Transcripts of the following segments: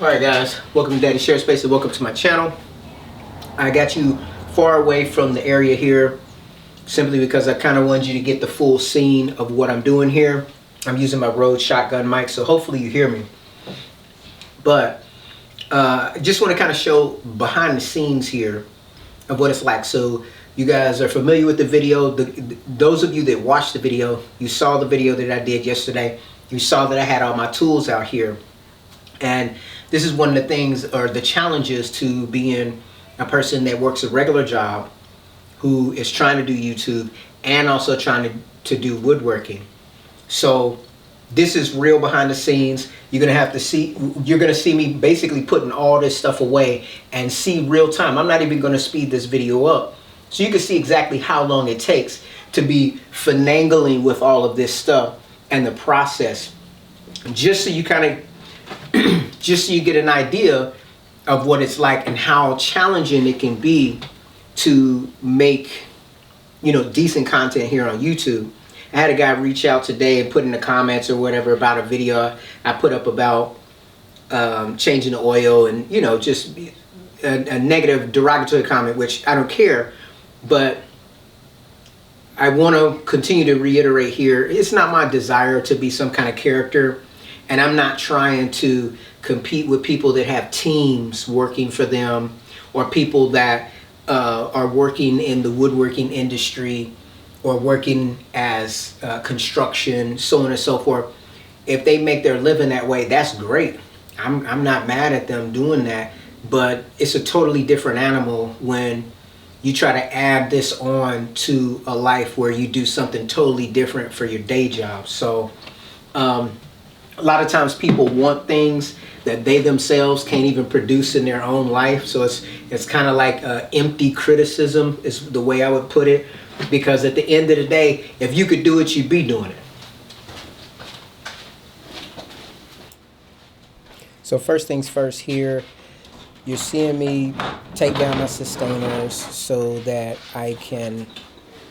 Alright guys, welcome to Daddy Share Space and welcome to my channel. I got you far away from the area here simply because I kind of wanted you to get the full scene of what I'm doing here. I'm using my Rode shotgun mic, so hopefully you hear me. But I just want to kind of show behind the scenes here of what it's like. So you guys are familiar with the video. Those of you that watched the video, you saw the video that I did yesterday. You saw that I had all my tools out here. And this is one of the things, or the challenges to being a person that works a regular job who is trying to do YouTube and also trying to do woodworking. So this is real behind the scenes. You're gonna see me basically putting all this stuff away and see real time. I'm not even gonna speed this video up. So you can see exactly how long it takes to be finagling with all of this stuff and the process. Just so you get an idea of what it's like and how challenging it can be to make, decent content here on YouTube. I had a guy reach out today and put in the comments or whatever about a video I put up about changing the oil and, just a negative derogatory comment, which I don't care. But I want to continue to reiterate here, it's not my desire to be some kind of character. And I'm not trying to compete with people that have teams working for them or people that are working in the woodworking industry or working as construction, so on and so forth. If they make their living that way, that's great. I'm not mad at them doing that, but it's a totally different animal when you try to add this on to a life where you do something totally different for your day job. So a lot of times people want things that they themselves can't even produce in their own life. So it's kind of like empty criticism is the way I would put it. Because at the end of the day, if you could do it, you'd be doing it. So first things first here, you're seeing me take down my Systainers so that I can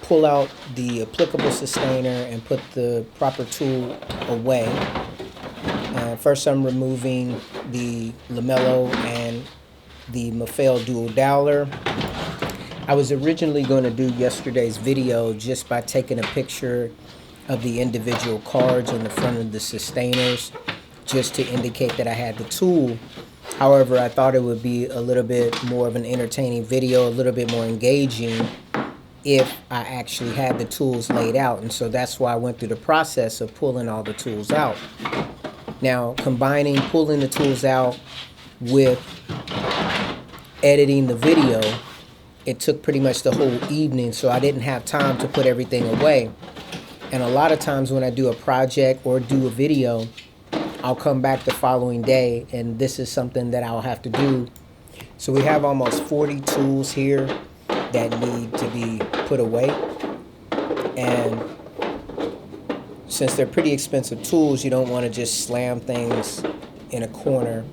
pull out the applicable Systainer and put the proper tool away. First I'm removing the lamello and the Maffail dual dowler. I was originally going to do yesterday's video just by taking a picture of the individual cards on the front of the Systainers just to indicate that I had the tool. However, I thought it would be a little bit more of an entertaining video, a little bit more engaging if I actually had the tools laid out. And so that's why I went through the process of pulling all the tools out. Now, pulling the tools out with editing the video, it took pretty much the whole evening, so I didn't have time to put everything away. And a lot of times when I do a project or do a video, I'll come back the following day, and this is something that I'll have to do. So we have almost 40 tools here that need to be put away. And since they're pretty expensive tools, you don't want to just slam things in a corner.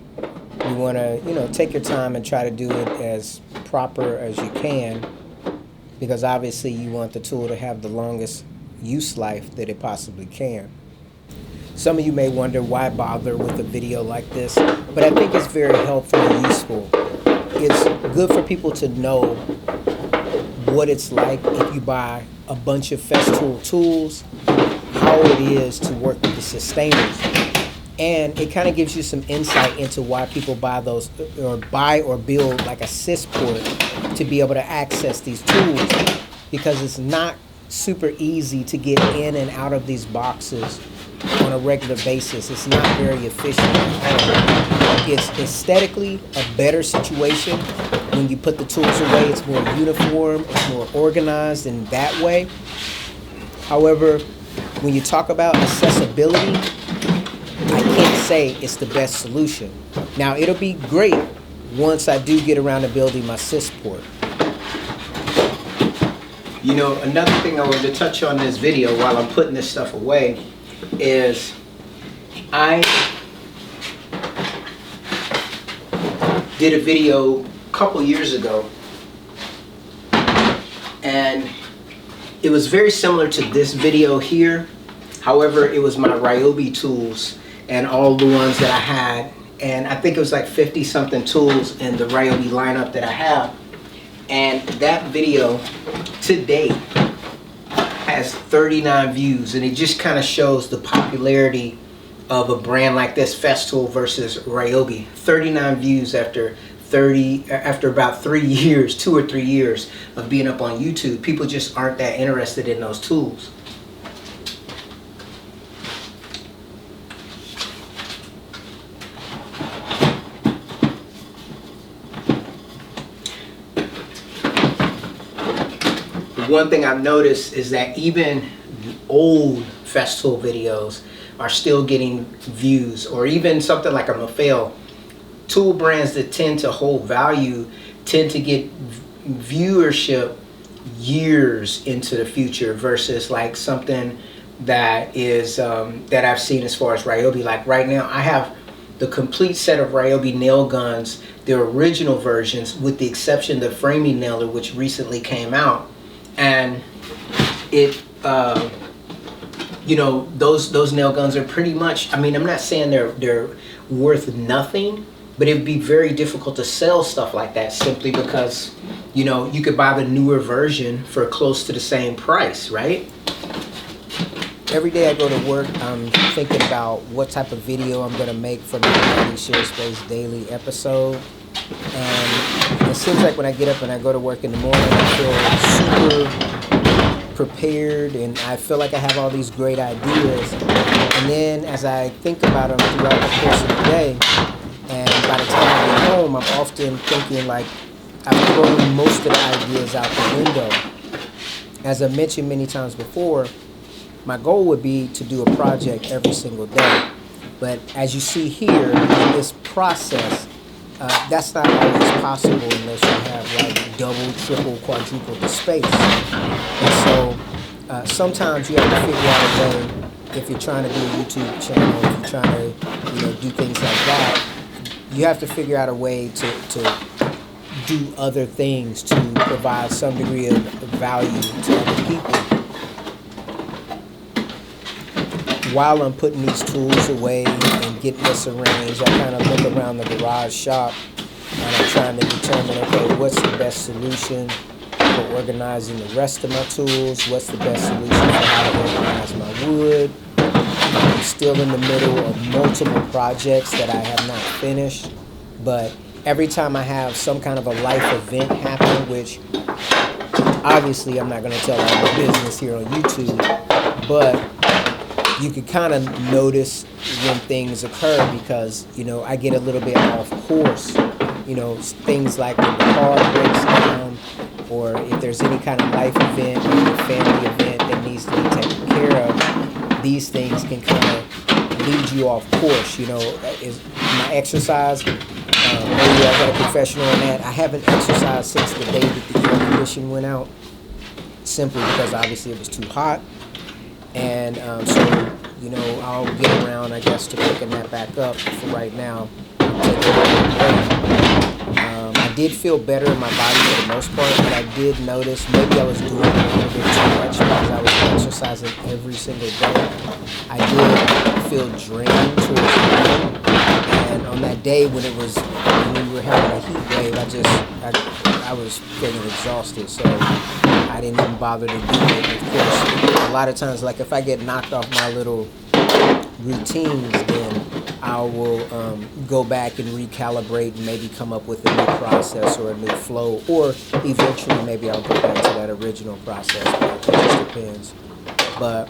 You want to, take your time and try to do it as proper as you can, because obviously you want the tool to have the longest use life that it possibly can. Some of you may wonder why bother with a video like this, but I think it's very helpful and useful. It's good for people to know what it's like if you buy a bunch of Festool tools, how it is to work with the Systainers. And it kind of gives you some insight into why people buy or build like a sys port to be able to access these tools, because it's not super easy to get in and out of these boxes on a regular basis. It's not very efficient at all. It's aesthetically a better situation when you put the tools away. It's more uniform, it's more organized in that way. However, when you talk about accessibility, I can't say it's the best solution. Now, it'll be great once I do get around to building my sys port. Another thing I wanted to touch on in this video while I'm putting this stuff away is I did a video a couple years ago, and it was very similar to this video here. However, it was my Ryobi tools and all the ones that I had and I think it was like 50 something tools in the Ryobi lineup that I have. And that video to date has 39 views, and it just kind of shows the popularity of a brand like this, Festool versus Ryobi. 39 views after about 3 years, 2 or 3 years of being up on YouTube. People just aren't that interested in those tools. One thing I've noticed is that even old Festool videos are still getting views, or even something like a Maffail. Tool brands that tend to hold value tend to get viewership years into the future versus like something that is that I've seen as far as Ryobi. Like right now I have the complete set of Ryobi nail guns, their original versions, with the exception of the framing nailer, which recently came out. And it you know, those nail guns are pretty much, I mean, I'm not saying they're worth nothing, but it'd be very difficult to sell stuff like that simply because, you know, you could buy the newer version for close to the same price, right? Every day I go to work, I'm thinking about what type of video I'm going to make for my Mighty Share Space daily episode. And it seems like when I get up and I go to work in the morning, I feel super prepared and I feel like I have all these great ideas. And then as I think about them throughout the course of the day, and by the time I get home, I'm often thinking like I've thrown most of the ideas out the window. As I mentioned many times before, my goal would be to do a project every single day. But as you see here, in this process, that's not always possible unless you have like double, triple, quadruple the space. And so sometimes you have to figure out a way, if you're trying to do a YouTube channel, if you're trying to, you know, do things like that, you have to figure out a way to do other things to provide some degree of value to other people. While I'm putting these tools away and getting this arranged, I kind of look around the garage shop and I'm trying to determine, okay, what's the best solution for organizing the rest of my tools? What's the best solution for how to organize my wood? I'm still in the middle of multiple projects that I have not finished, but every time I have some kind of a life event happen, which obviously I'm not going to tell all the business here on YouTube, but you can kind of notice when things occur because, you know, I get a little bit off course. You know, things like when the car breaks down, or if there's any kind of life event or a family event that needs to be taken care of, these things can kind of lead you off course. You know, is my exercise, maybe I got a confessional on that. I haven't exercised since the day that the air condition went out, simply because obviously it was too hot. And so, you know, I'll get around, I guess, to picking that back up. For right now, I did feel better in my body for the most part, but I did notice maybe I was doing a little bit too much because I was exercising every single day. I did feel drained towards the end, and on that day when we were having a heat wave, I was feeling exhausted, so I didn't even bother to do it. Of course, a lot of times, like if I get knocked off my little routines, then I will go back and recalibrate and maybe come up with a new process or a new flow, or eventually maybe I'll go back to that original process. But it just depends. But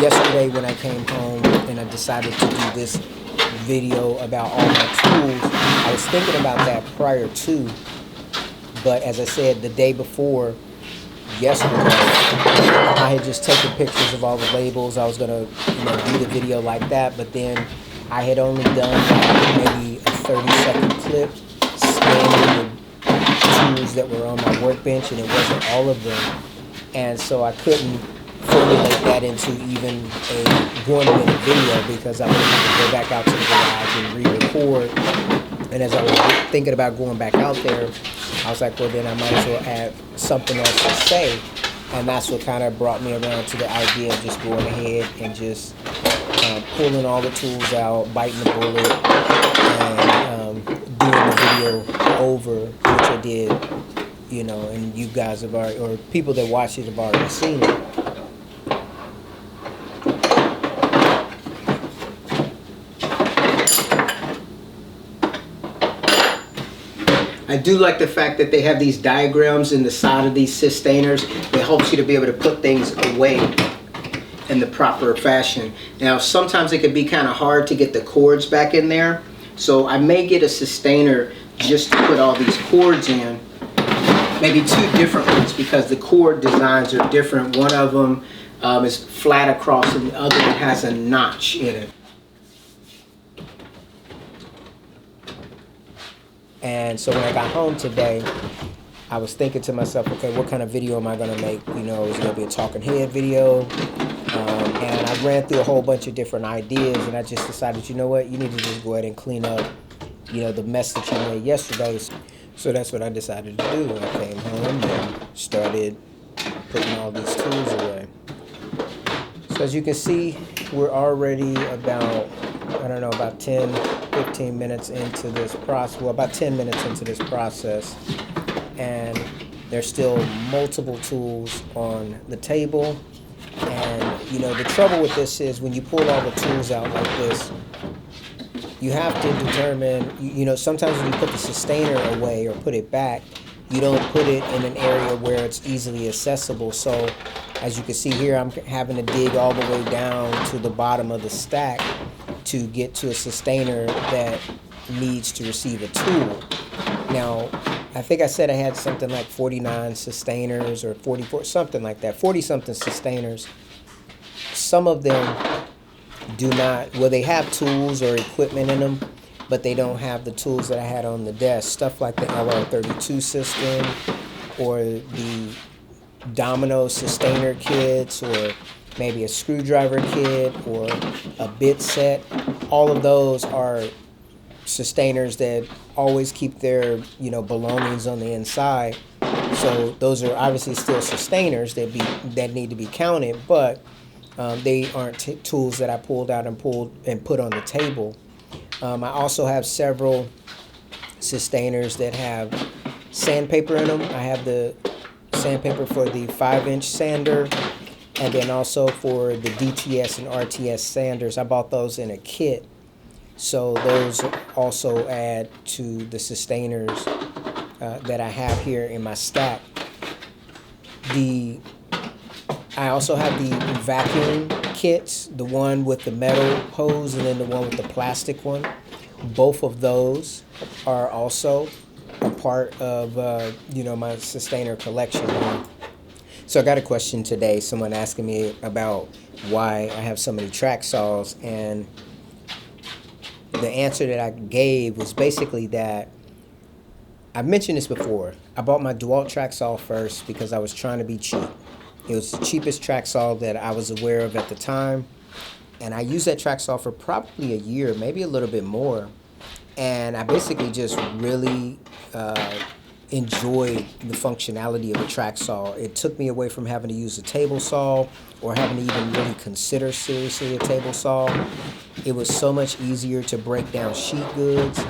yesterday when I came home and I decided to do this video about all my tools, I was thinking about that prior to, but as I said, the day before, yesterday, I had just taken pictures of all the labels. I was gonna, you know, do the video like that, but then I had only done maybe a 30-second clip scanning the tools that were on my workbench, and it wasn't all of them, and so I couldn't formulate that into even a 1-minute video because I would have to go back out to the garage and re-record. And as I was thinking about going back out there, I was like, well, then I might as well add something else to say. And that's what kind of brought me around to the idea of just going ahead and just pulling all the tools out, biting the bullet, and doing the video over, which I did, and you guys have already, or people that watch it have already seen it. I do like the fact that they have these diagrams in the side of these Systainers. It helps you to be able to put things away in the proper fashion. Now, sometimes it could be kind of hard to get the cords back in there. So I may get a Systainer just to put all these cords in. Maybe two different ones because the cord designs are different. One of them is flat across and the other one has a notch in it. And so when I got home today, I was thinking to myself, okay, what kind of video am I going to make? Is it going to be a talking head video? And I ran through a whole bunch of different ideas, and I just decided, you know what, you need to just go ahead and clean up, the mess that you made yesterday. So that's what I decided to do. I came home and started putting all these tools away. So as you can see, we're already about, about 10, 15 minutes into this process. Well, about 10 minutes into this process. And there's still multiple tools on the table. And, the trouble with this is when you pull all the tools out like this, you have to determine, sometimes when you put the Systainer away or put it back, you don't put it in an area where it's easily accessible. So as you can see here, I'm having to dig all the way down to the bottom of the stack to get to a Systainer that needs to receive a tool. Now, I think I said I had something like 49 Systainers or 44, something like that, 40-something Systainers. Some of them do not, well, they have tools or equipment in them, but they don't have the tools that I had on the desk. Stuff like the LR32 system or the Domino Systainer kits or maybe a screwdriver kit or a bit set. All of those are Systainers that always keep their belongings on the inside. So those are obviously still Systainers that need to be counted, but they aren't tools that I pulled out and put on the table. I also have several Systainers that have sandpaper in them. I have the sandpaper for the 5-inch sander, and then also for the DTS and RTS sanders. I bought those in a kit. So those also add to the Systainers that I have here in my stack. I also have the vacuum kits, the one with the metal hose and then the one with the plastic one. Both of those are also a part of my Systainer collection. So I got a question today, someone asking me about why I have so many track saws, and the answer that I gave was basically that I've mentioned this before. I bought my DeWalt track saw first because I was trying to be cheap. It was the cheapest track saw that I was aware of at the time, and I used that track saw for probably a year, maybe a little bit more, and I basically just really enjoyed the functionality of a track saw. It took me away from having to use a table saw or having to even really consider seriously a table saw. It was so much easier to break down sheet goods.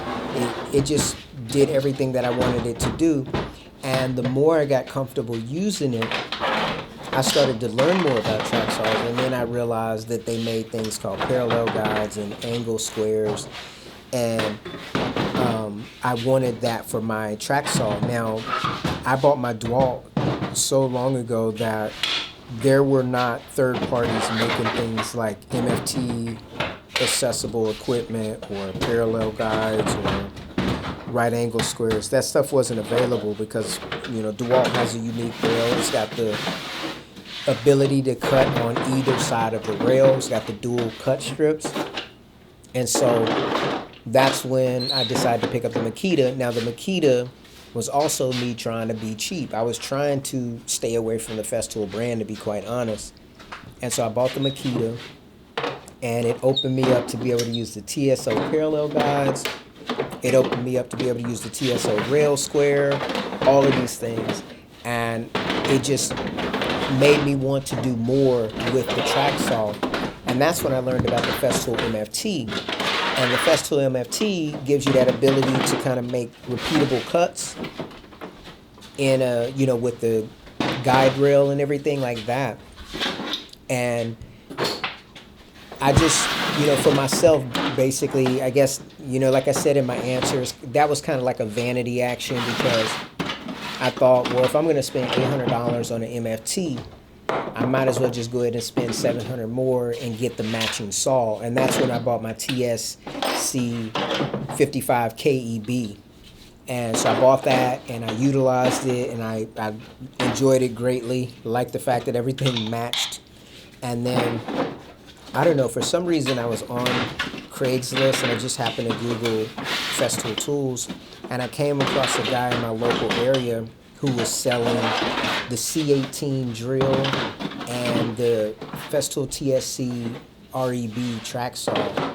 It just did everything that I wanted it to do. And the more I got comfortable using it, I started to learn more about track saws, and then I realized that they made things called parallel guides and angle squares, and I wanted that for my track saw. Now, I bought my DeWalt so long ago that there were not third parties making things like MFT accessible equipment or parallel guides or right angle squares. That stuff wasn't available because DeWalt has a unique rail. It's got the ability to cut on either side of the rail. It's got the dual cut strips, and so that's when I decided to pick up the Makita. Now, the Makita was also me trying to be cheap. I was trying to stay away from the Festool brand, to be quite honest. And so I bought the Makita, and it opened me up to be able to use the TSO parallel guides. It opened me up to be able to use the TSO rail square, all of these things. And it just made me want to do more with the track saw. And And that's when I learned about the Festool MFT. And the Festool MFT gives you that ability to kind of make repeatable cuts in a, with the guide rail and everything like that. And I just, for myself, basically, I guess, like I said in my answers, that was kind of like a vanity action, because I thought, well, if I'm going to spend $800 on an MFT, I might as well just go ahead and spend $700 more and get the matching saw. And that's when I bought my TSC 55 KEB. And so I bought that and I utilized it, and I enjoyed it greatly. Liked the fact that everything matched. And then, I don't know, for some reason I was on Craigslist and I just happened to Google Festool tools, and I came across a guy in my local area who was selling the C18 drill and the Festool TSC REB track saw.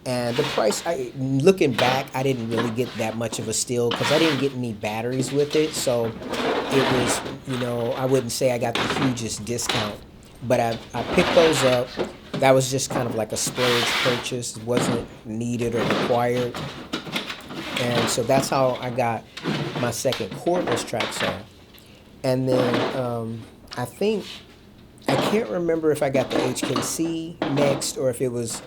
And the price, looking back, I didn't really get that much of a steal because I didn't get any batteries with it. So it was, I wouldn't say I got the hugest discount. But I picked those up. That was just kind of like a splurge purchase. It wasn't needed or required. And so that's how I got my second cordless track saw. And then I can't remember if I got the HKC next or if it was,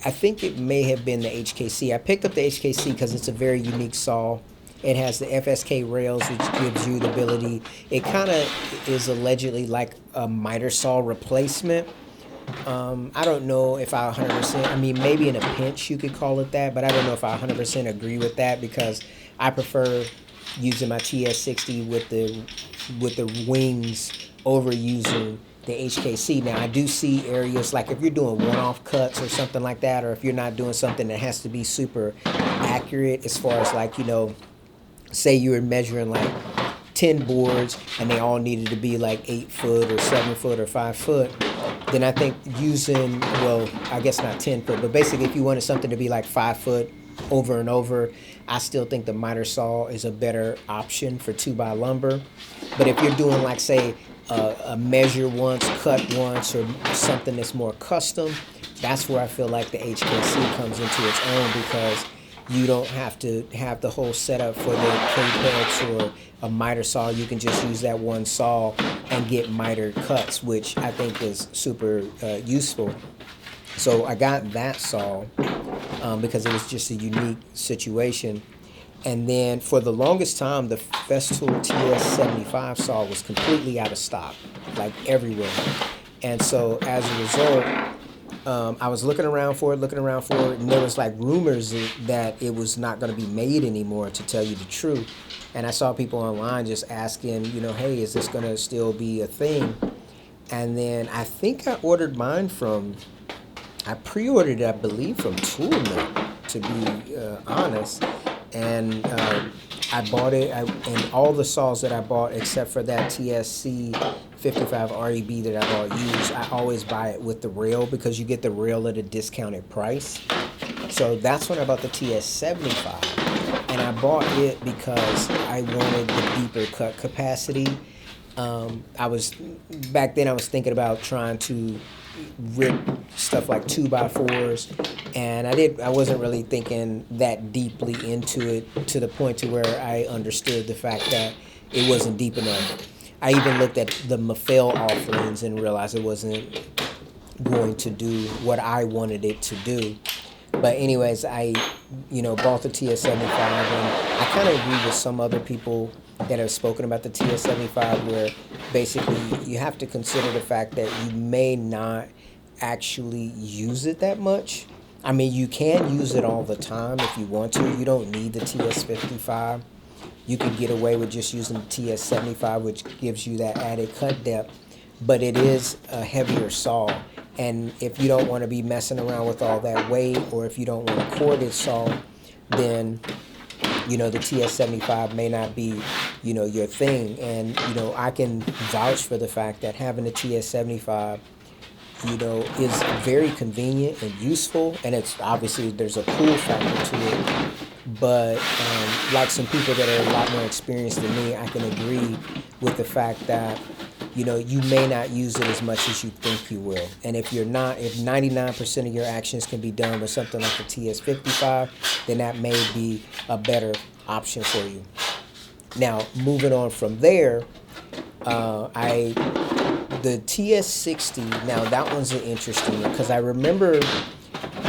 I think it may have been the HKC. I picked up the HKC because it's a very unique saw. It has the FSK rails, which gives you the ability. It kind of is allegedly like a miter saw replacement. I don't know if I 100%, I mean, maybe in a pinch you could call it that, but I don't know if I 100% agree with that, because I prefer using my TS60 with the wings over using the HKC. Now, I do see areas like if you're doing one-off cuts or something like that, or if you're not doing something that has to be super accurate as far as like, say you were measuring like 10 boards and they all needed to be like 8 foot or 7 foot or 5 foot, then I think using, well, I guess not 10 foot, but basically if you wanted something to be like 5 foot over and over, I still think the miter saw is a better option for 2x lumber. But if you're doing like, say, a measure once, cut once, or something that's more custom, that's where I feel like the HKC comes into its own, because you don't have to have the whole setup for the K-Pex or a miter saw. You can just use that one saw and get miter cuts, which I think is super useful. So I got that saw because it was just a unique situation. And then for the longest time, the Festool TS75 saw was completely out of stock, like everywhere. And so as a result, I was looking around for it, and there was like rumors that it was not going to be made anymore, to tell you the truth. And I saw people online just asking, hey, is this going to still be a thing? And then I think I ordered mine I pre-ordered it, I believe, from Toolnet, to be honest. And I bought it, and all the saws that I bought, except for that TSC 55 REB that I bought used, I always buy it with the rail, because you get the rail at a discounted price. So that's when I bought the TS75, and I bought it because I wanted the deeper cut capacity. Back then I was thinking about trying to rip stuff like 2x4s, and I wasn't really thinking that deeply into it, to the point to where I understood the fact that it wasn't deep enough. I even looked at the Mafel offerings and realized it wasn't going to do what I wanted it to do. But anyways, I bought the TS75, and I kind of agree with some other people that have spoken about the TS75, where basically you have to consider the fact that you may not actually use it that much. I mean, you can use it all the time if you want to. You don't need the TS55. You can get away with just using the TS75, which gives you that added cut depth, but it is a heavier saw. And if you don't want to be messing around with all that weight, or if you don't want a corded saw, then the TS75 may not be, your thing. And, I can vouch for the fact that having a TS75, is very convenient and useful. And it's obviously, there's a cool factor to it. But like some people that are a lot more experienced than me, I can agree with the fact that, you may not use it as much as you think you will. And if 99% of your actions can be done with something like the TS55, then that may be a better option for you. Now, moving on from there, the TS60, now that one's an interesting one, because I remember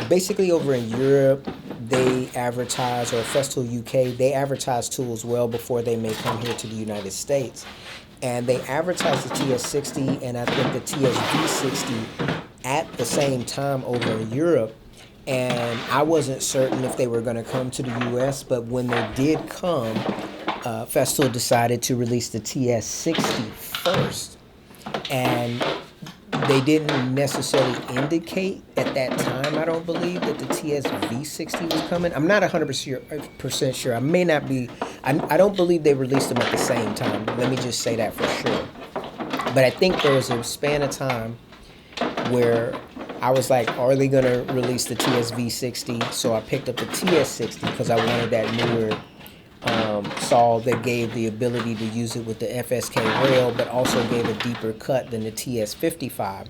basically over in Europe, they advertise, or Festool UK, they advertise tools well before they may come here to the United States. And they advertised the TS60 and I think the TSV60 at the same time over in Europe. And I wasn't certain if they were going to come to the US, but when they did come, Festool decided to release the TS60 first. And they didn't necessarily indicate at that time, I don't believe, that the TSV60 was coming. I'm not 100% sure. I may not be. I don't believe they released them at the same time. Let me just say that for sure. But I think there was a span of time where I was like, are they going to release the TSV60? So I picked up the TS60 because I wanted that newer saw that gave the ability to use it with the FSK rail, but also gave a deeper cut than the TS55.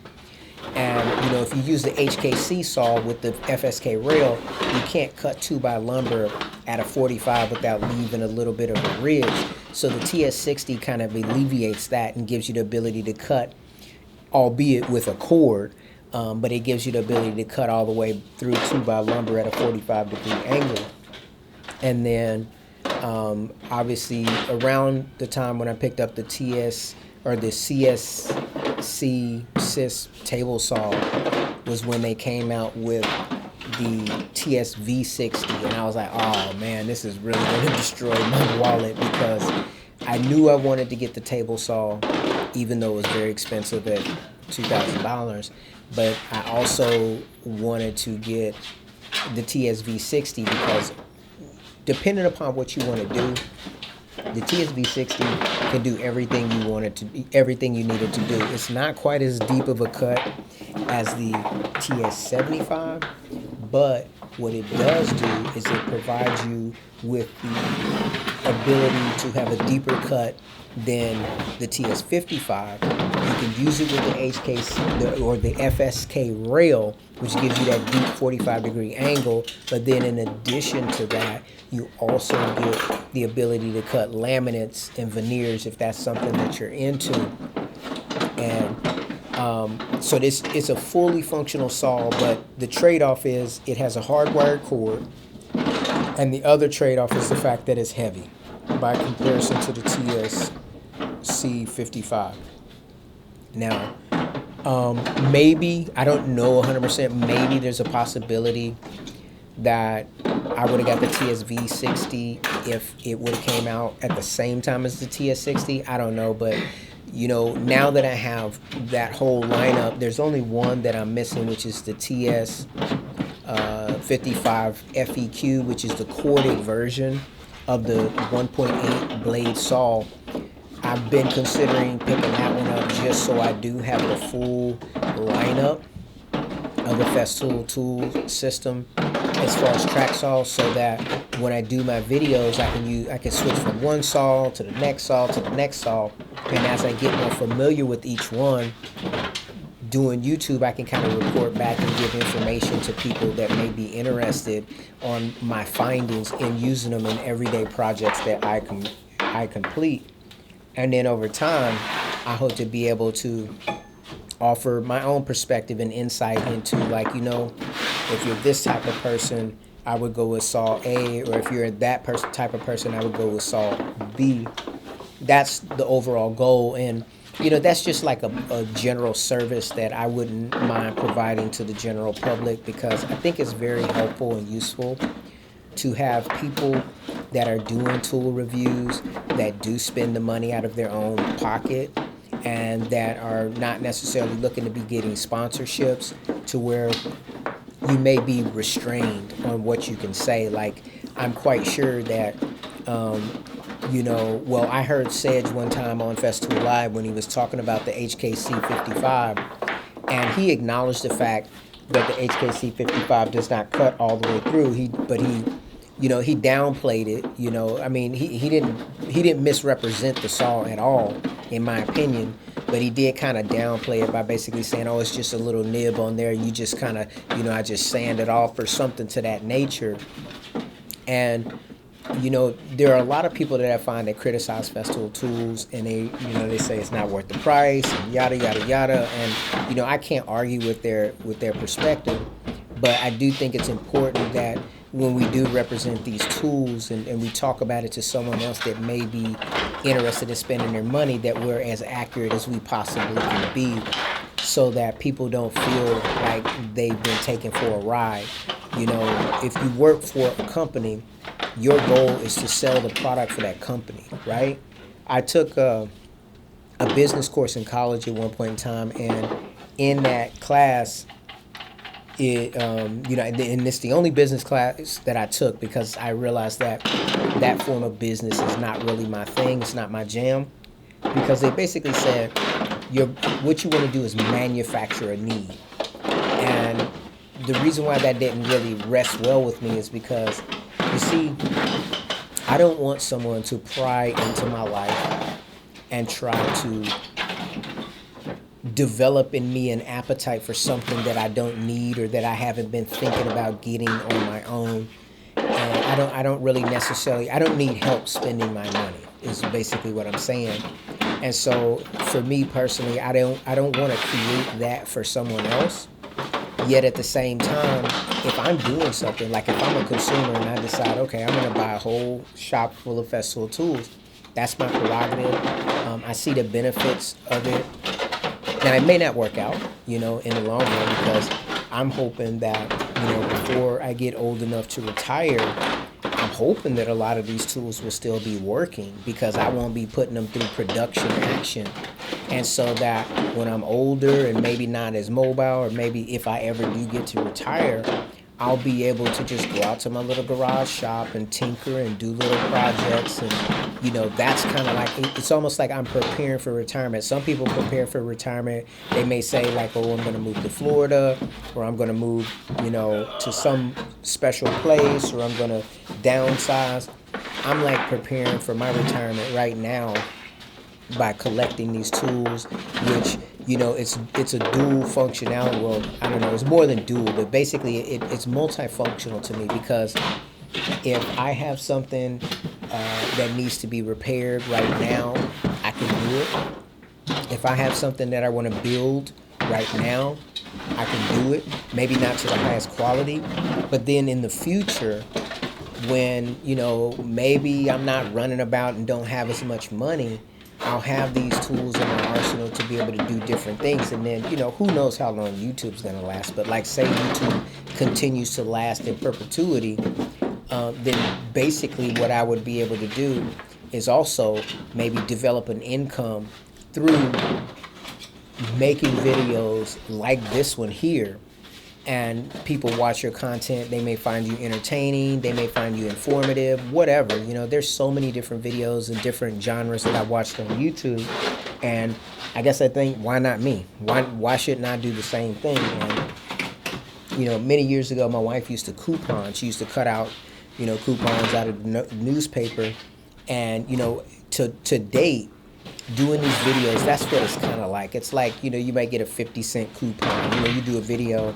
And if you use the HKC saw with the FSK rail, you can't cut 2x lumber at a 45 without leaving a little bit of a ridge. So the TS60 kind of alleviates that and gives you the ability to cut, albeit with a cord, but it gives you the ability to cut all the way through 2x lumber at a 45-degree angle. And then obviously around the time when I picked up the TS or the CSC Sys table saw was when they came out with the TSV60, and I was like, oh man, this is really going to destroy my wallet, because I knew I wanted to get the table saw, even though it was very expensive at $2,000, but I also wanted to get the TSV60 because depending upon what you want to do, the TSV60 can do everything you want it to be, everything you need it to do. It's not quite as deep of a cut as the TS75, but what it does do is it provides you with the ability to have a deeper cut than the TS55. You can use it with the HKC or the FSK rail, which gives you that deep 45-degree angle, but then in addition to that, you also get the ability to cut laminates and veneers if that's something that you're into. And so this it's a fully functional saw, but the trade-off is it has a hardwired cord, and the other trade-off is the fact that it's heavy by comparison to the TSC55. Now, maybe, I don't know 100%, maybe there's a possibility that I would have got the TSV60 if it would have came out at the same time as the TS60. I don't know, but now that I have that whole lineup, there's only one that I'm missing, which is the TS55 FEQ, which is the corded version of the 1.8 blade saw. I've been considering picking that one up just so I do have the full lineup of the Festool tool system as far as track saws, so that when I do my videos, I can switch from one saw to the next saw to the next saw, and as I get more familiar with each one, doing YouTube, I can kind of report back and give information to people that may be interested on my findings in using them in everyday projects that I complete. And then over time, I hope to be able to offer my own perspective and insight into, like, if you're this type of person, I would go with saw A, or if you're that type of person, I would go with saw B. That's the overall goal, and that's just like a general service that I wouldn't mind providing to the general public, because I think it's very helpful and useful to have people that are doing tool reviews that do spend the money out of their own pocket and that are not necessarily looking to be getting sponsorships, to where you may be restrained on what you can say. Like, I'm quite sure that, I heard Sedge one time on Festool Live when he was talking about the HKC 55, and he acknowledged the fact that the HKC 55 does not cut all the way through. He downplayed it. He didn't misrepresent the saw at all, in my opinion. but he did kind of downplay it by basically saying, oh, it's just a little nib on there. You just kind of, I just sand it off or something to that nature. And, there are a lot of people that I find that criticize Festool tools, and they say it's not worth the price and yada, yada, yada. And, I can't argue with their perspective, but I do think it's important that when we do represent these tools and we talk about it to someone else that may be interested in spending their money, that we're as accurate as we possibly can be, so that people don't feel like they've been taken for a ride. If you work for a company, your goal is to sell the product for that company, right? I took a business course in college at one point in time, and in that class, and it's the only business class that I took because I realized that that form of business is not really my thing. It's not my jam, because they basically said what you want to do is manufacture a need. And the reason why that didn't really rest well with me is because, you see, I don't want someone to pry into my life and try to develop in me an appetite for something that I don't need or that I haven't been thinking about getting on my own. And I don't really necessarily, I don't need help spending my money, is basically what I'm saying. And so for me personally, I don't want to create that for someone else. Yet at the same time, if I'm doing something, like if I'm a consumer and I decide, okay, I'm going to buy a whole shop full of Festool tools, that's my prerogative. I see the benefits of it. Now, it may not work out, in the long run, because I'm hoping that, before I get old enough to retire, I'm hoping that a lot of these tools will still be working, because I won't be putting them through production action. And so that when I'm older and maybe not as mobile, or maybe if I ever do get to retire, I'll be able to just go out to my little garage shop and tinker and do little projects. And, that's kind of like, it's almost like I'm preparing for retirement. Some people prepare for retirement. They may say like, oh, I'm going to move to Florida, or I'm going to move, to some special place, or I'm going to downsize. I'm like preparing for my retirement right now by collecting these tools, which, it's a dual functionality. Well, I don't know, it's more than dual, but basically it's multifunctional to me, because if I have something that needs to be repaired right now, I can do it. If I have something that I want to build right now, I can do it. Maybe not to the highest quality, but then in the future, when, maybe I'm not running about and don't have as much money, I'll have these tools in my arsenal to be able to do different things. And then, who knows how long YouTube's going to last. But like, say YouTube continues to last in perpetuity, then basically what I would be able to do is also maybe develop an income through making videos like this one here. And people watch your content. They may find you entertaining. They may find you informative, whatever. There's so many different videos and different genres that I watched on YouTube. And I guess I think, why not me? Why shouldn't I do the same thing? And, many years ago, my wife used to coupon. She used to cut out, coupons out of the newspaper. And, to date, doing these videos, that's what it's kind of like. It's like, you might get a 50-cent coupon. You do a video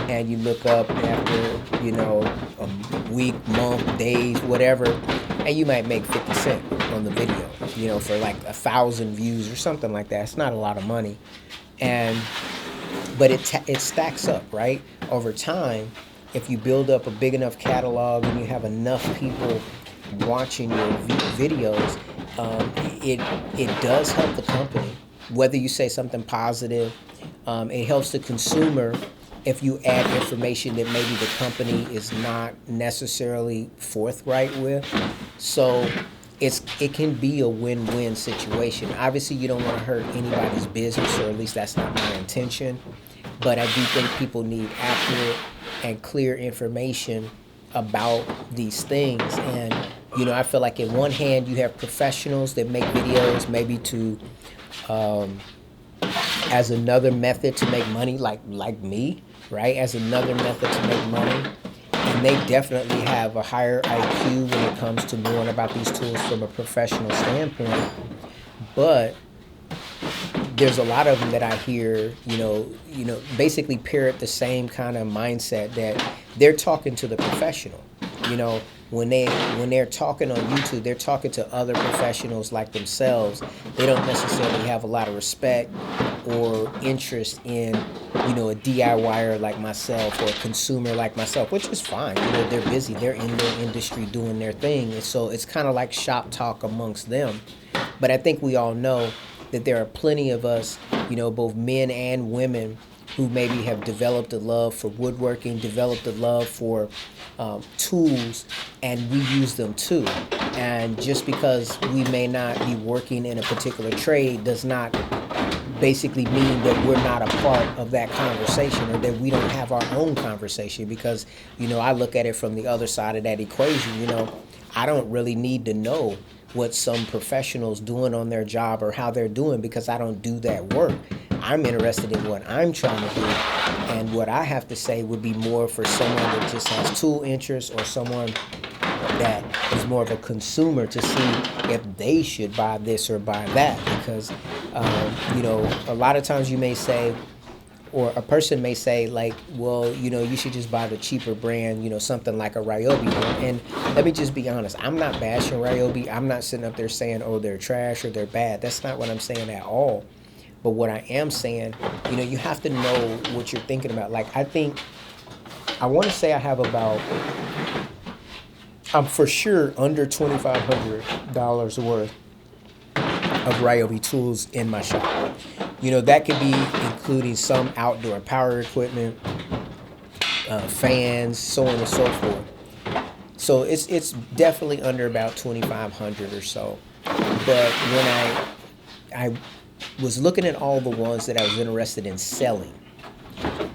and you look up after, a week, month, days, whatever, and you might make 50 cents on the video, for like 1,000 views or something like that. It's not a lot of money. But it stacks up, right? Over time, if you build up a big enough catalog and you have enough people watching your videos, it does help the company. Whether you say something positive, it helps the consumer if you add information that maybe the company is not necessarily forthright with. So it can be a win-win situation. Obviously, you don't want to hurt anybody's business, or at least that's not my intention. But I do think people need accurate and clear information about these things. And, I feel like in one hand, you have professionals that make videos maybe to, as another method to make money, like me, right? As another method to make money. And they definitely have a higher IQ when it comes to knowing about these tools from a professional standpoint. But there's a lot of them that I hear, basically parrot the same kind of mindset that they're talking to the professional. You know, when they're talking on YouTube, they're talking to other professionals like themselves. They don't necessarily have a lot of respect or interest in, a DIYer like myself or a consumer like myself, which is fine. They're busy. They're in their industry doing their thing. And so it's kind of like shop talk amongst them. But I think we all know that there are plenty of us, both men and women, who maybe have developed a love for woodworking, developed a love for tools, and we use them too. And just because we may not be working in a particular trade does not basically mean that we're not a part of that conversation, or that we don't have our own conversation. Because, I look at it from the other side of that equation. I don't really need to know what some professionals doing on their job or how they're doing, because I don't do that work. I'm interested in what I'm trying to do, and what I have to say would be more for someone that just has tool interest, or someone that is more of a consumer, to see if they should buy this or buy that. Because a lot of times you may say, or a person may say, like, well, you should just buy the cheaper brand, something like a Ryobi. And let me just be honest, I'm not bashing Ryobi. I'm not sitting up there saying, oh, they're trash or they're bad. That's not what I'm saying at all. But what I am saying, you have to know what you're thinking about. Like, I want to say I have about, I'm for sure under $2,500 worth of Ryobi tools in my shop. That could be including some outdoor power equipment, fans, so on and so forth. So it's definitely under about 2,500 or so. But when I was looking at all the ones that I was interested in selling,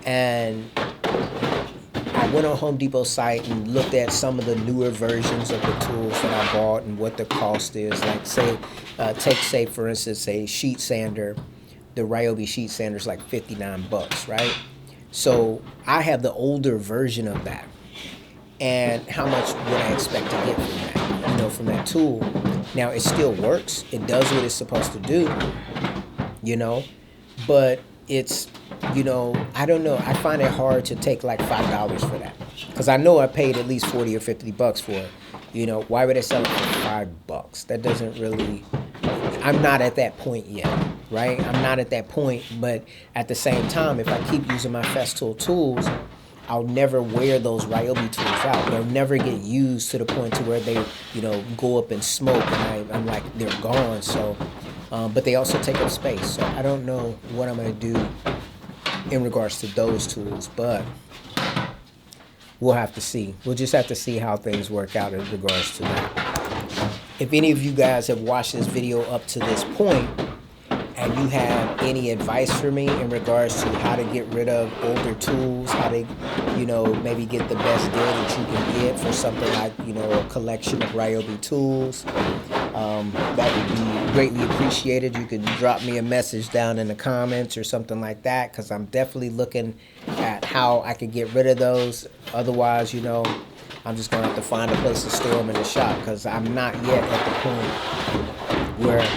and I went on Home Depot's site and looked at some of the newer versions of the tools that I bought and what the cost is. Like, say for instance, a sheet sander. The Ryobi sheet sander is like $59, right? So I have the older version of that. And how much would I expect to get from that, from that tool? Now, it still works. It does what it's supposed to do, but it's, I don't know. I find it hard to take like $5 for that, because I know I paid at least 40 or 50 bucks for it. Why would I sell it for $5? That doesn't really, I'm not at that point yet, right? I'm not at that point, but at the same time, if I keep using my Festool tools, I'll never wear those Ryobi tools out. They'll never get used to the point to where they, go up in smoke, and I'm like, they're gone. So, but they also take up space. So I don't know what I'm going to do in regards to those tools, but we'll have to see. We'll just have to see how things work out in regards to that. If any of you guys have watched this video up to this point, and you have any advice for me in regards to how to get rid of older tools, how to, maybe get the best deal that you can get for something like, a collection of Ryobi tools, that would be greatly appreciated. You can drop me a message down in the comments or something like that, because I'm definitely looking at how I can get rid of those. Otherwise, I'm just going to have to find a place to store them in the shop, because I'm not yet at the point where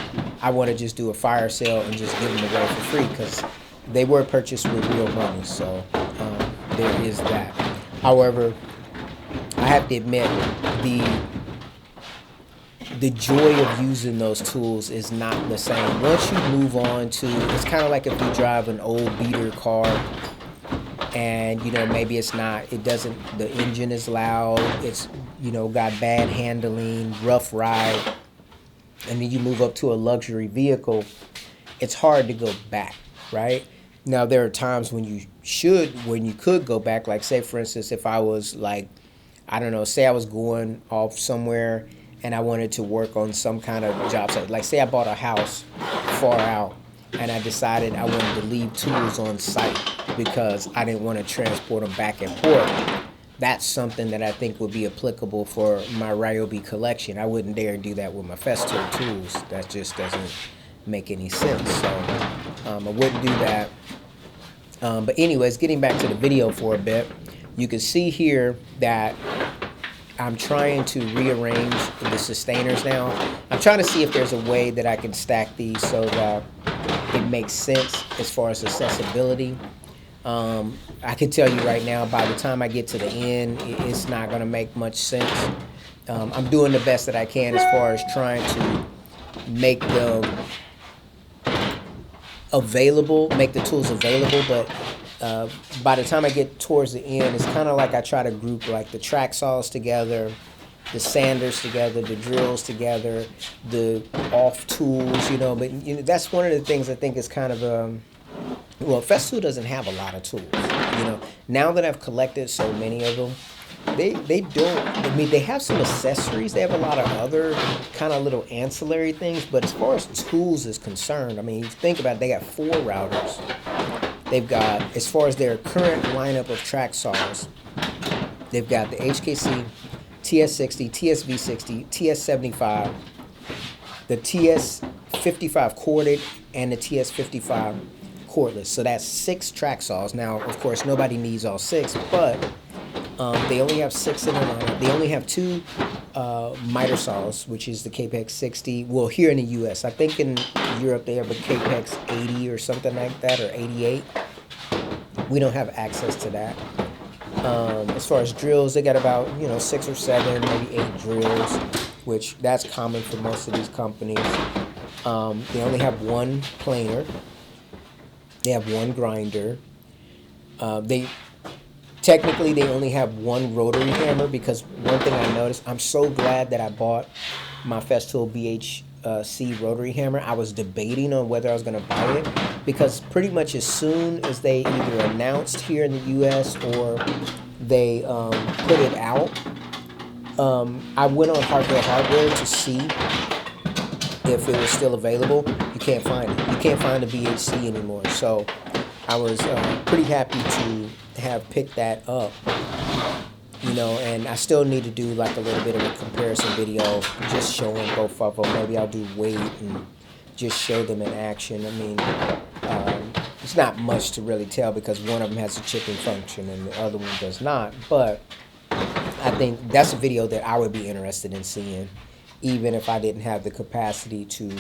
I want to just do a fire sale and just give them away for free, because they were purchased with real money. So there is that. However, I have to admit, the joy of using those tools is not the same. Once you move on to, it's kind of like if you drive an old beater car, and maybe the engine is loud, it's got bad handling, rough ride, and then you move up to a luxury vehicle, it's hard to go back, right? Now, there are times when you could go back. Like, say, for instance, if I was like, I don't know, say I was going off somewhere and I wanted to work on some kind of job site. Like, say I bought a house far out and I decided I wanted to leave tools on site because I didn't want to transport them back and forth. That's something that I think would be applicable for my Ryobi collection. I wouldn't dare do that with my Festool tools. That just doesn't make any sense. So I wouldn't do that. But anyways, getting back to the video for a bit, you can see here that I'm trying to rearrange the Systainers now. I'm trying to see if there's a way that I can stack these so that it makes sense as far as accessibility. I can tell you right now, by the time I get to the end, it's not going to make much sense. I'm doing the best that I can as far as trying to make them available, make the tools available, but by the time I get towards the end, it's kind of like I try to group like the track saws together, the sanders together, the drills together, the off tools, but that's one of the things I think is kind of well, Festool doesn't have a lot of tools. Now that I've collected so many of them, they don't. I mean, they have some accessories. They have a lot of other kind of little ancillary things. But as far as tools is concerned, I mean, you think about it, they got 4 routers. They've got, as far as their current lineup of track saws, they've got the HKC, TS60, TSV60, TS75, the TS55 corded, and the TS55 cordless. So that's 6 track saws. Now, of course, nobody needs all 6, but they only have 6 in their lineup. They only have 2 miter saws, which is the Capex 60. Well, here in the U.S. I think in Europe they have a Capex 80 or something like that, or 88. We don't have access to that. As far as drills, they got about 6 or 7, maybe 8 drills, which that's common for most of these companies. They only have 1 planer. They have 1 grinder. Technically, they only have 1 rotary hammer, because one thing I noticed, I'm so glad that I bought my Festool BHC rotary hammer. I was debating on whether I was going to buy it, because pretty much as soon as they either announced here in the U.S. or they put it out, I went on Hardware to see if it was still available. You can't find it. You can't find the BHC anymore. So I was pretty happy to have picked that up, and I still need to do like a little bit of a comparison video, just showing both of them. Maybe I'll do weight and just show them in action. I mean, it's not much to really tell, because one of them has a chipping function and the other one does not, but I think that's a video that I would be interested in seeing, even if I didn't have the capacity to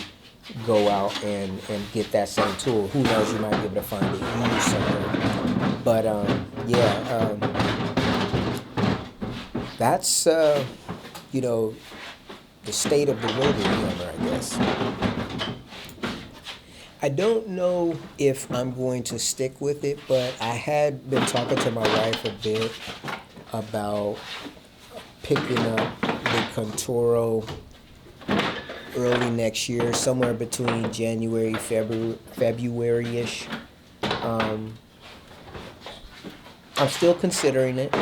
go out and get that same tool. Who knows, you might be able to find it used somewhere. But that's the state of the rotary hammer, I guess. I don't know if I'm going to stick with it, but I had been talking to my wife a bit about picking up the Conturo early next year, somewhere between January, February-ish. I'm still considering it,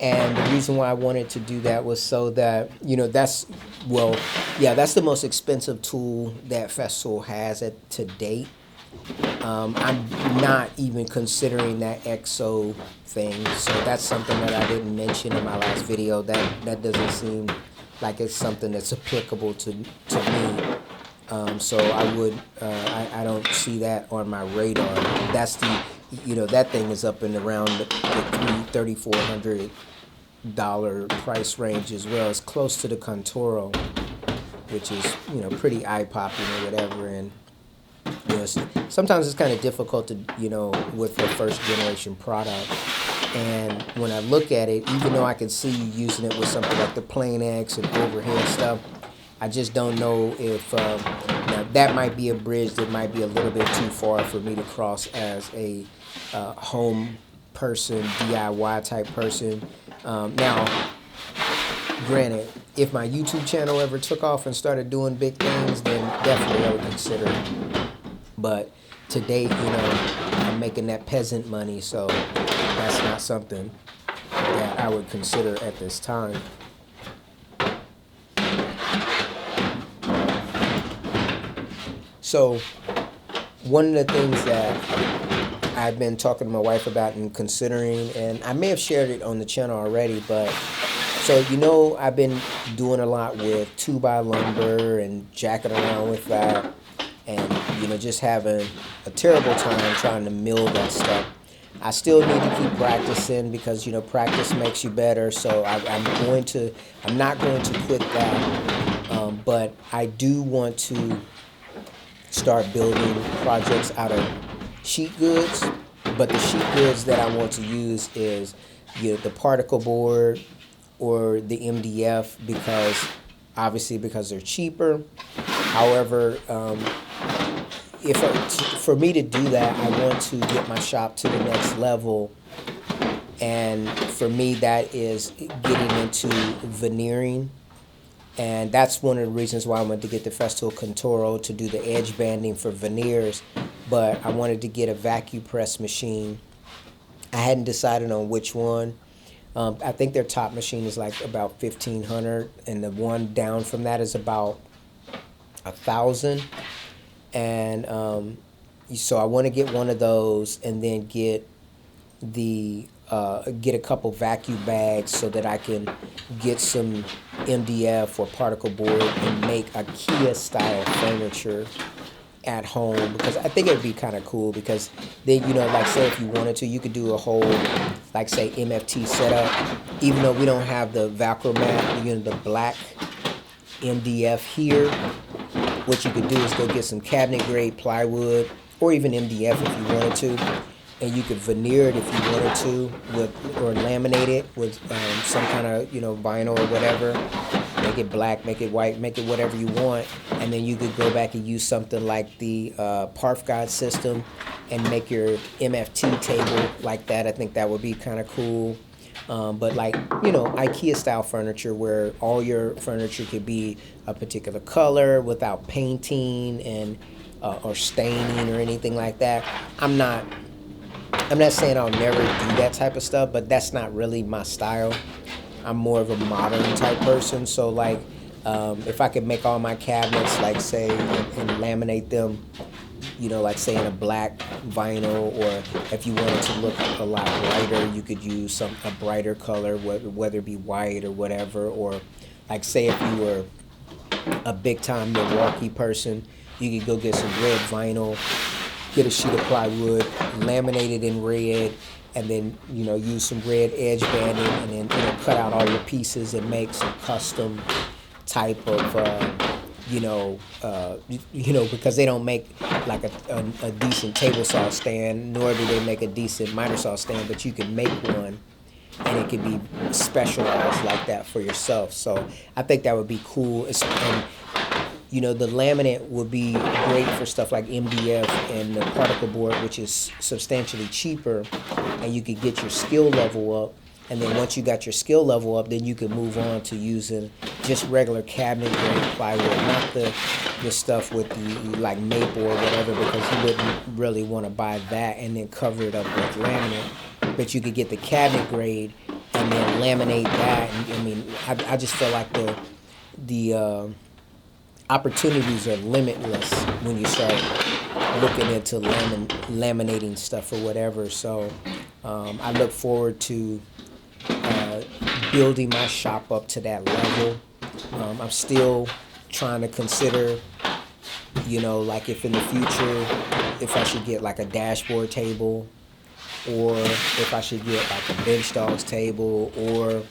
and the reason why I wanted to do that was so that, that's the most expensive tool that Festool has to date. I'm not even considering that EXO thing, so that's something that I didn't mention in my last video. That doesn't seem like it's something that's applicable to me. So I don't see that on my radar. That's that thing is up in around the $3,400 price range as well. It's close to the Conturo, which is pretty eye-popping or whatever. And sometimes it's kind of difficult to with the first generation product. And when I look at it, even though I can see you using it with something like the Plane X and overhead stuff, I just don't know if now that might be a bridge that might be a little bit too far for me to cross as a home person, DIY type person. Now, granted, if my YouTube channel ever took off and started doing big things, then definitely I would consider it. But to date, I'm making that peasant money, so that's not something that I would consider at this time. So one of the things that I've been talking to my wife about and considering, and I may have shared it on the channel already, but so I've been doing a lot with 2x lumber and jacking around with that, and just having a terrible time trying to mill that stuff. I still need to keep practicing, because practice makes you better. So I'm not going to quit that, but I do want to start building projects out of sheet goods. But the sheet goods that I want to use is the particle board or the MDF, because obviously because they're cheaper. However, if for me to do that, I want to get my shop to the next level, and for me that is getting into veneering, and that's one of the reasons why I wanted to get the Festool Conturo to do the edge banding for veneers. But I wanted to get a vacuum press machine. I hadn't decided on which one. I think their top machine is like about 1,500, and the one down from that is about 1,000. And so I want to get one of those, and then get a couple vacuum bags so that I can get some MDF or particle board and make IKEA style furniture at home, because I think it would be kind of cool, because then, like say if you wanted to, you could do a whole, like say MFT setup, even though we don't have the Velcro mat, the black MDF here. What you could do is go get some cabinet grade plywood, or even MDF if you wanted to, and you could veneer it if you wanted to, or laminate it with some kind of vinyl or whatever. Make it black, make it white, make it whatever you want, and then you could go back and use something like the Parf God system and make your MFT table like that. I think that would be kind of cool. But like, IKEA style furniture where all your furniture could be a particular color without painting and or staining or anything like that. I'm not saying I'll never do that type of stuff, but that's not really my style. I'm more of a modern type person. So like, if I could make all my cabinets, like say, and laminate them, like say in a black vinyl, or if you wanted to look a lot brighter, you could use a brighter color, whether it be white or whatever. Or like say if you were a big time Milwaukee person, you could go get some red vinyl, get a sheet of plywood, laminate it in red, and then use some red edge banding, and then cut out all your pieces and make some custom type of because they don't make like a decent table saw stand, nor do they make a decent miter saw stand, but you can make one, and it can be specialized like that for yourself. So I think that would be cool. And the laminate would be great for stuff like MDF and the particle board, which is substantially cheaper, and you could get your skill level up. And then once you got your skill level up, then you can move on to using just regular cabinet grade plywood, not the stuff with the like maple or whatever, because you wouldn't really want to buy that and then cover it up with laminate. But you could get the cabinet grade and then laminate that. And, I just feel like the opportunities are limitless when you start looking into laminating stuff or whatever. So I look forward to building my shop up to that level. I'm still trying to consider, like if in the future, if I should get like a dashboard table, or if I should get like a bench dogs table, or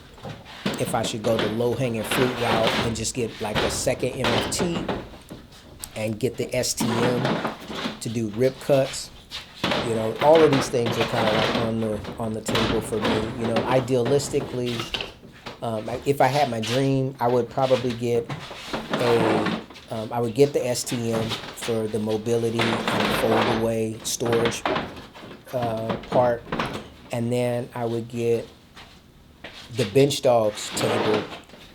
if I should go the low-hanging fruit route and just get like a second MFT and get the STM to do rip cuts. All of these things are kind of like on the table for me. Idealistically, if I had my dream, I would probably get I would get the STM for the mobility and fold away storage part, and then I would get the bench dogs table,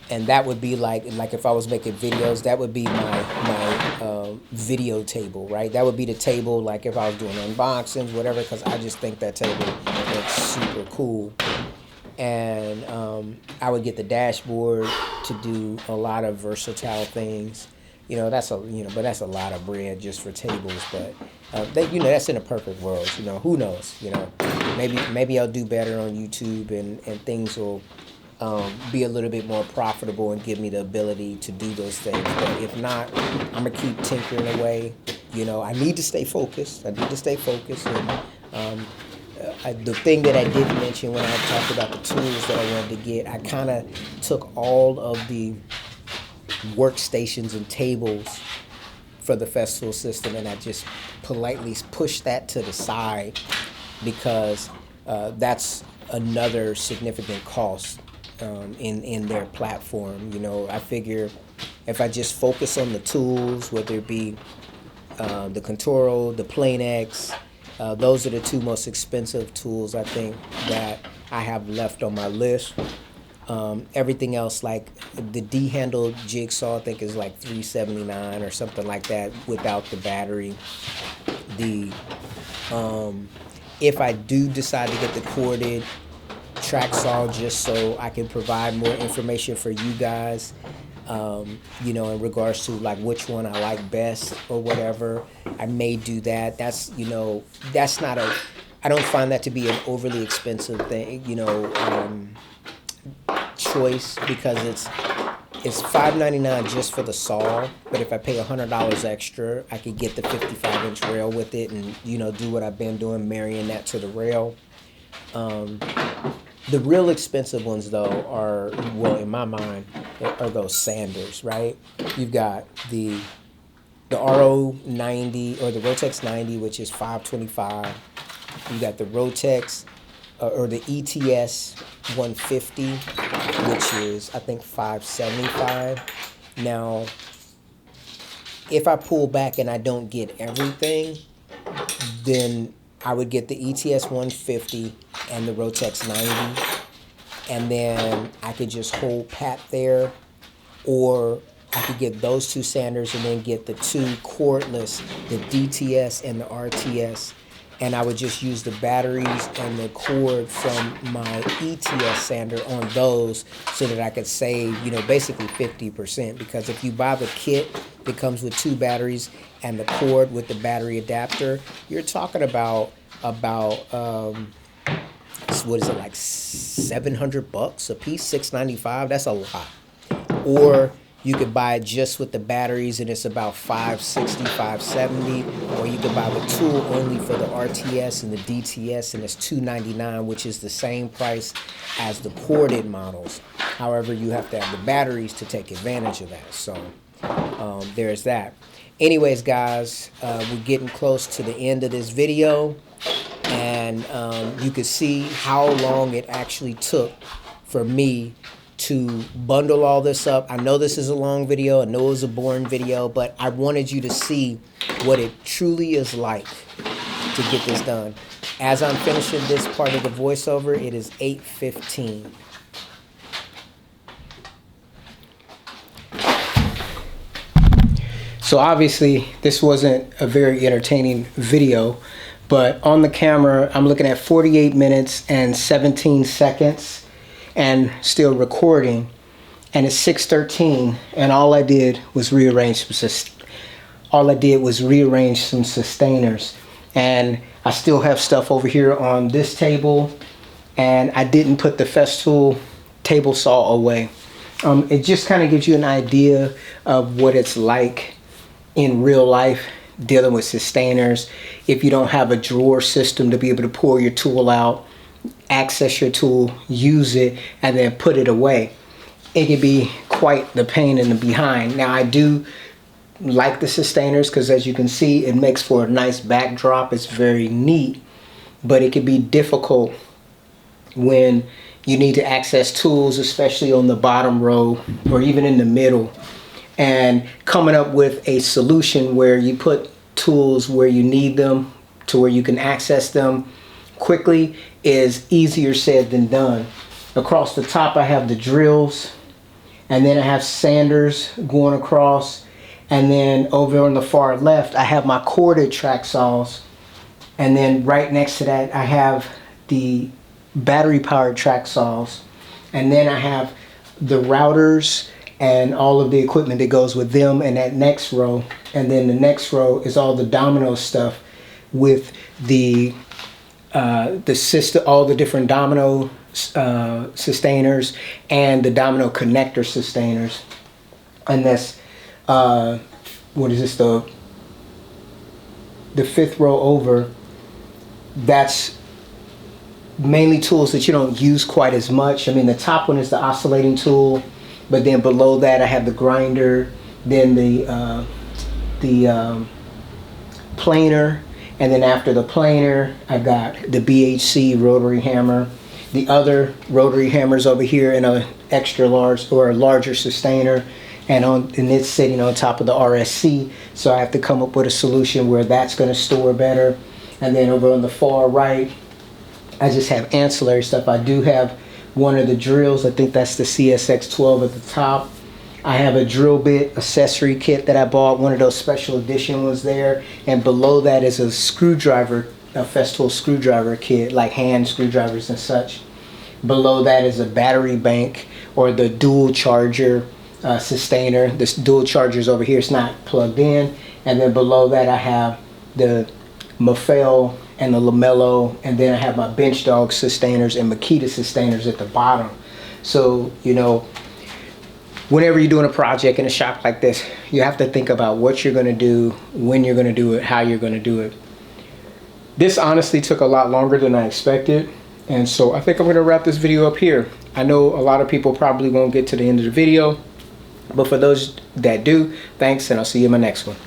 and that would be like if I was making videos, that would be my video table, right? That would be the table like if I was doing unboxings, whatever, because I just think that table looks super cool. And I would get the dashboard to do a lot of versatile things. But that's a lot of bread just for tables. But that's in a perfect world. Who knows? Maybe I'll do better on YouTube, and things will be a little bit more profitable and give me the ability to do those things. But if not, I'm gonna keep tinkering away. I need to stay focused. And the thing that I didn't mention when I talked about the tools that I wanted to get, I kind of took all of the workstations and tables for the Festool system, and I just politely push that to the side because that's another significant cost in their platform. You know, I figure if I just focus on the tools, whether it be the Contoro, the Plane X, those are the two most expensive tools I think that I have left on my list. Everything else, like the D-handled jigsaw, I think is like $379 or something like that without the battery. The if I do decide to get the corded track saw, just so I can provide more information for you guys, you know, in regards to like which one I like best or whatever, I may do that. That's, you know, that's not a, I don't find that to be an overly expensive thing, you know, choice, because it's $5.99 just for the saw, but if I pay $100 extra, I could get the 55-inch rail with it and, you know, do what I've been doing, marrying that to the rail. The real expensive ones, though, are, well, in my mind, are those sanders, right? You've got the RO90 or the Rotex 90, which is $525. You got the Rotex or the ETS 150, which is, I think, $575. Now, if I pull back and I don't get everything, then I would get the ETS 150 and the Rotex 90, and then I could just hold pat there, or I could get those two sanders and then get the two cordless, the DTS and the RTS, and I would just use the batteries and the cord from my ETS sander on those so that I could save, you know, basically 50%, because if you buy the kit that comes with two batteries and the cord with the battery adapter, you're talking about what is it, like $700 a piece, $695? That's a lot. Or you could buy it just with the batteries and it's about $560, $570, or you could buy the tool only for the RTS and the DTS and it's $299, which is the same price as the corded models. However, you have to have the batteries to take advantage of that. So there's that. Anyways, guys, we're getting close to the end of this video, and you can see how long it actually took for me to bundle all this up. I know this is a long video, I know it was a boring video, but I wanted you to see what it truly is like to get this done. As I'm finishing this part of the voiceover, it is 8:15. So obviously this wasn't a very entertaining video, but on the camera I'm looking at 48 minutes and 17 seconds and still recording, and it's 6:13, and all I did was rearrange some Systainers, and I still have stuff over here on this table, and I didn't put the Festool table saw away. It just kind of gives you an idea of what it's like in real life dealing with Systainers. If you don't have a drawer system to be able to pull your tool out, access your tool, use it, and then put it away, it can be quite the pain in the behind. Now, I do like the Systainers because, as you can see, it makes for a nice backdrop. It's very neat, but it can be difficult when you need to access tools, especially on the bottom row or even in the middle, and coming up with a solution where you put tools where you need them to where you can access them quickly is easier said than done. Across the top I have the drills, and then I have sanders going across, and then over on the far left I have my corded track saws, and then right next to that I have the battery powered track saws, and then I have the routers and all of the equipment that goes with them in that next row, and then the next row is all the domino stuff with the system, all the different domino Systainers and the domino connector Systainers. And that's what is this, the fifth row over. That's mainly tools that you don't use quite as much. I mean, the top one is the oscillating tool, but then below that I have the grinder, then the the planer, and then after the planer, I've got the BHC rotary hammer. The other rotary hammers over here in a extra large or a larger Systainer, and it's sitting on top of the RSC. So I have to come up with a solution where that's going to store better. And then over on the far right, I just have ancillary stuff. I do have one of the drills. I think that's the CSX12 at the top. I have a drill bit accessory kit that I bought, one of those special edition ones there. And below that is a screwdriver, a Festool screwdriver kit, like hand screwdrivers and such. Below that is a battery bank, or the dual charger Systainer. This dual charger is over here, it's not plugged in. And then below that I have the Mafel and the Lamello, and then I have my Bench Dog Systainers and Makita Systainers at the bottom. So, you know, whenever you're doing a project in a shop like this, you have to think about what you're going to do, when you're going to do it, how you're going to do it. This honestly took a lot longer than I expected, and so I think I'm going to wrap this video up here. I know a lot of people probably won't get to the end of the video, but for those that do, thanks, and I'll see you in my next one.